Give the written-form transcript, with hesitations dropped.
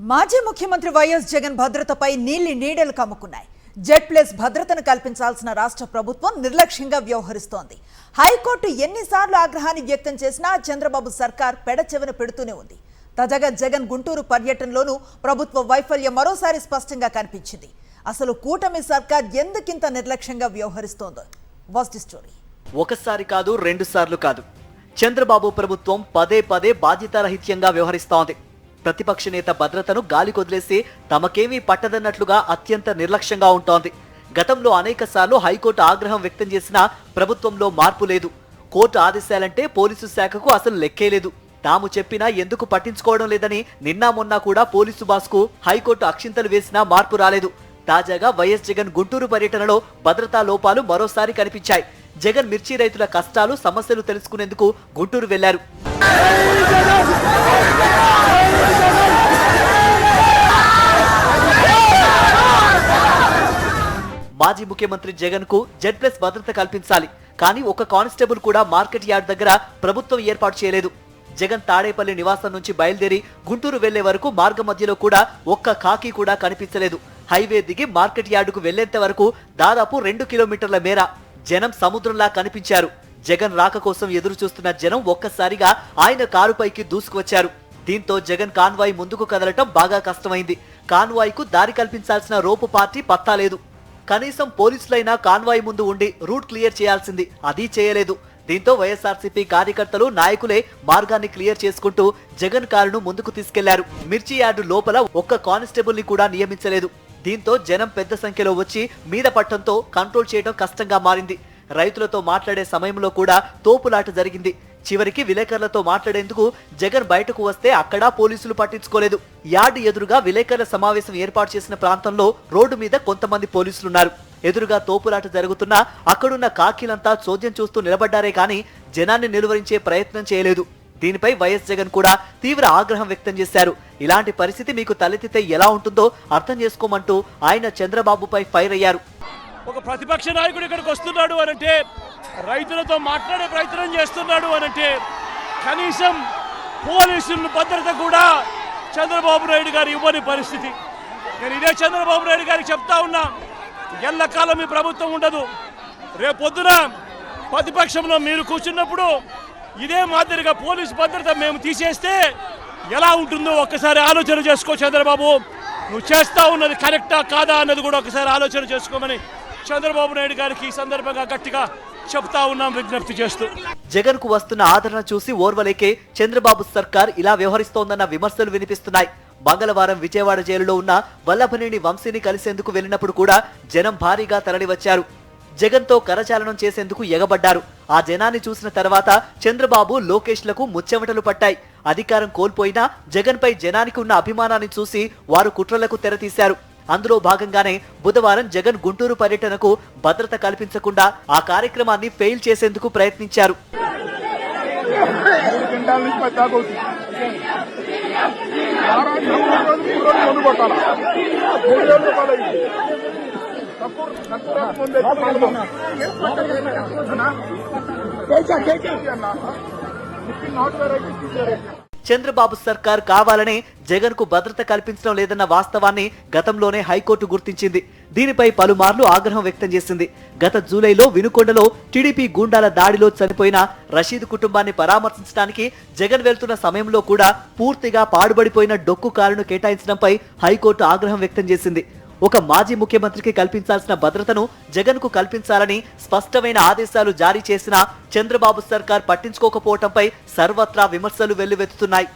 మాజీ ముఖ్యమంత్రి వైఎస్ జగన్ భద్రతపై నీళ్లి నీడలు కమ్ముకున్నాయి. జెడ్+ భద్రతను కల్పించాల్సిన రాష్ట్ర ప్రభుత్వం నిర్లక్ష్యంగా వ్యవహరిస్తోంది. హైకోర్టు ఎన్నిసార్లు ఆగ్రహాన్ని వ్యక్తం చేసినా చంద్రబాబు సర్కార్ పెడచెవిన పెడుతూనే ఉంది. తాజాగా జగన్ గుంటూరు పర్యటనలోనూ ప్రభుత్వ వైఫల్యం మరోసారి స్పష్టంగా కనిపించింది. అసలు కూటమి సర్కార్ ఎందుకింత నిర్లక్ష్యంగా వ్యవహరిస్తోందో వాచ్ ది స్టోరీ. ఒకసారి కాదు, రెండు సార్లు కాదు, చంద్రబాబు ప్రభుత్వం పదే పదే బాధ్యతారహిత్యంగా వ్యవహరిస్తోంది. ప్రతిపక్ష నేత భద్రతను గాలికొదిలేసి తమకేమీ పట్టదన్నట్లుగా అత్యంత నిర్లక్ష్యంగా ఉంటోంది. గతంలో అనేక సార్లు హైకోర్టు ఆగ్రహం వ్యక్తం చేసినా ప్రభుత్వంలో మార్పు లేదు. కోర్టు ఆదేశాలంటే పోలీసు శాఖకు అసలు లెక్కే లేదు. తాము చెప్పినా ఎందుకు పట్టించుకోవడం లేదని నిన్నా మొన్నా కూడా పోలీసు బాస్కు హైకోర్టు అక్షింతలు వేసినా మార్పు రాలేదు. తాజాగా వైఎస్ జగన్ గుంటూరు పర్యటనలో భద్రతా లోపాలు మరోసారి కనిపించాయి. జగన్ మిర్చి రైతుల కష్టాలు సమస్యలు తెలుసుకునేందుకు గుంటూరు వెళ్లారు. మాజీ ముఖ్యమంత్రి జగన్ కు జెడ్+ భద్రత కల్పించాలి, కానీ ఒక కానిస్టేబుల్ కూడా మార్కెట్ యార్డ్ దగ్గర ప్రభుత్వం ఏర్పాటు చేయలేదు. జగన్ తాడేపల్లి నివాసం నుంచి బయలుదేరి గుంటూరు వెళ్లే వరకు మార్గ మధ్యలో కూడా ఒక్క కాకి కూడా కనిపించలేదు. హైవే దిగి మార్కెట్ యార్డుకు వెళ్లేంత వరకు దాదాపు 2 కిలోమీటర్ల మేర జనం సముద్రంలా కనిపించారు. జగన్ రాక కోసం ఎదురు చూస్తున్న జనం ఒక్కసారిగా ఆయన కారుపైకి దూసుకువచ్చారు. దీంతో జగన్ కాన్వాయ్ ముందుకు కదలటం బాగా కష్టమైంది. కాన్వాయ్ కు దారి కల్పించాల్సిన రోపు పార్టీ పత్తా లేదు. కనీసం పోలీసులైనా కాన్వాయ్ ముందు ఉండి రూట్ క్లియర్ చేయాల్సింది, అది చేయలేదు. దీంతో వైఎస్ఆర్సీపీ కార్యకర్తలు, నాయకులే మార్గాన్ని క్లియర్ చేసుకుంటూ జగన్ కారును ముందుకు తీసుకెళ్లారు. మిర్చి యార్డు లోపల ఒక్క కానిస్టేబుల్ ని కూడా నియమించలేదు. దీంతో జనం పెద్ద సంఖ్యలో వచ్చి మీద పట్టడంతో కంట్రోల్ చేయడం కష్టంగా మారింది. రైతులతో మాట్లాడే సమయంలో కూడా తోపులాట జరిగింది. చివరికి విలేకరులతో మాట్లాడేందుకు జగన్ బయటకు వస్తే అక్కడా పోలీసులు పట్టించుకోలేదు. యార్డు ఎదురుగా విలేకరుల సమావేశం ఏర్పాటు చేసిన ప్రాంతంలో రోడ్డు మీద కొంతమంది పోలీసులున్నారు. ఎదురుగా తోపులాట జరుగుతున్నా అక్కడున్న కాకీలంతా చోద్యం చూస్తూ నిలబడ్డారే కానీ జనాన్ని నిలువరించే ప్రయత్నం చేయలేదు. దీనిపై వైఎస్ జగన్ కూడా తీవ్ర ఆగ్రహం వ్యక్తం చేశారు. ఇలాంటి పరిస్థితి మీకు తలెత్తితే ఎలా ఉంటుందో అర్థం చేసుకోమంటూ ఆయన చంద్రబాబుపై ఫైర్ అయ్యారు. ఒక ప్రతిపక్ష నాయకుడు ఇక్కడికి వస్తున్నాడు అనంటే, రైతులతో మాట్లాడే ప్రయత్నం చేస్తున్నాడు అనంటే, కనీసం పోలీసుల భద్రత కూడా చంద్రబాబు నాయుడు గారు ఇవ్వని పరిస్థితి. నేను ఇదే చంద్రబాబు నాయుడు గారికి చెప్తా ఉన్నా, ఎల్లకాలం మీ ప్రభుత్వం ఉండదు. రేపొద్దున ప్రతిపక్షంలో మీరు కూర్చున్నప్పుడు ఇదే మాదిరిగా పోలీసు భద్రత మేము తీసేస్తే ఎలా ఉంటుందో ఒక్కసారి ఆలోచన చేసుకో చంద్రబాబు. నువ్వు చేస్తా ఉన్నది కరెక్టా కాదా అన్నది కూడా ఒకసారి ఆలోచన చేసుకోమని చంద్రబాబు నాయుడు గారికి ఈ సందర్భంగా గట్టిగా చెప్తా ఉన్నాం, విజ్ఞప్తి చేస్తూ. జగన్ కు వస్తున్న ఆదరణ చూసి ఓర్వలేకే చంద్రబాబు సర్కార్ ఇలా వ్యవహరిస్తోందన్న విమర్శలు వినిపిస్తున్నాయి. మంగళవారం విజయవాడ జైలులో ఉన్న వల్లభనేని వంశీని కలిసేందుకు వెళ్లినప్పుడు కూడా జనం భారీగా తరలివచ్చారు. జగన్ తో కరచాలనం చేసేందుకు ఎగబడ్డారు. ఆ జనాన్ని చూసిన తర్వాత చంద్రబాబు, లోకేష్లకు ముచ్చెమటలు పట్టాయి. అధికారం కోల్పోయినా జగన్ పై జనానికి ఉన్న అభిమానాన్ని చూసి వారు కుట్రలకు తెరతీశారు. అందులో భాగంగానే బుధవారం జగన్ గుంటూరు పర్యటనకు భద్రత కల్పించకుండా ఆ కార్యక్రమాన్ని ఫెయిల్ చేసేందుకు ప్రయత్నించారు. చంద్రబాబు సర్కార్ కావాలనే జగన్ కు భద్రత కల్పించడం లేదన్న వాస్తవాన్ని గతంలోనే హైకోర్టు గుర్తించింది. దీనిపై పలుమార్లు ఆగ్రహం వ్యక్తం చేసింది. గత జూలైలో వినుకొండలో టీడీపీ గూండాల దాడిలో చనిపోయిన రషీద్ కుటుంబాన్ని పరామర్శించడానికి జగన్ వెళ్తున్న సమయంలో కూడా పూర్తిగా పాడుబడిపోయిన డొక్కు కారును కేటాయించడంపై హైకోర్టు ఆగ్రహం వ్యక్తం చేసింది. ఒక మాజీ ముఖ్యమంత్రికి కల్పించాల్సిన భద్రతను జగన్ కు కల్పించాలని స్పష్టమైన ఆదేశాలు జారీ చేసినా చంద్రబాబు సర్కార్ పట్టించుకోకపోవడంపై సర్వత్రా విమర్శలు వెల్లువెత్తుతున్నాయి.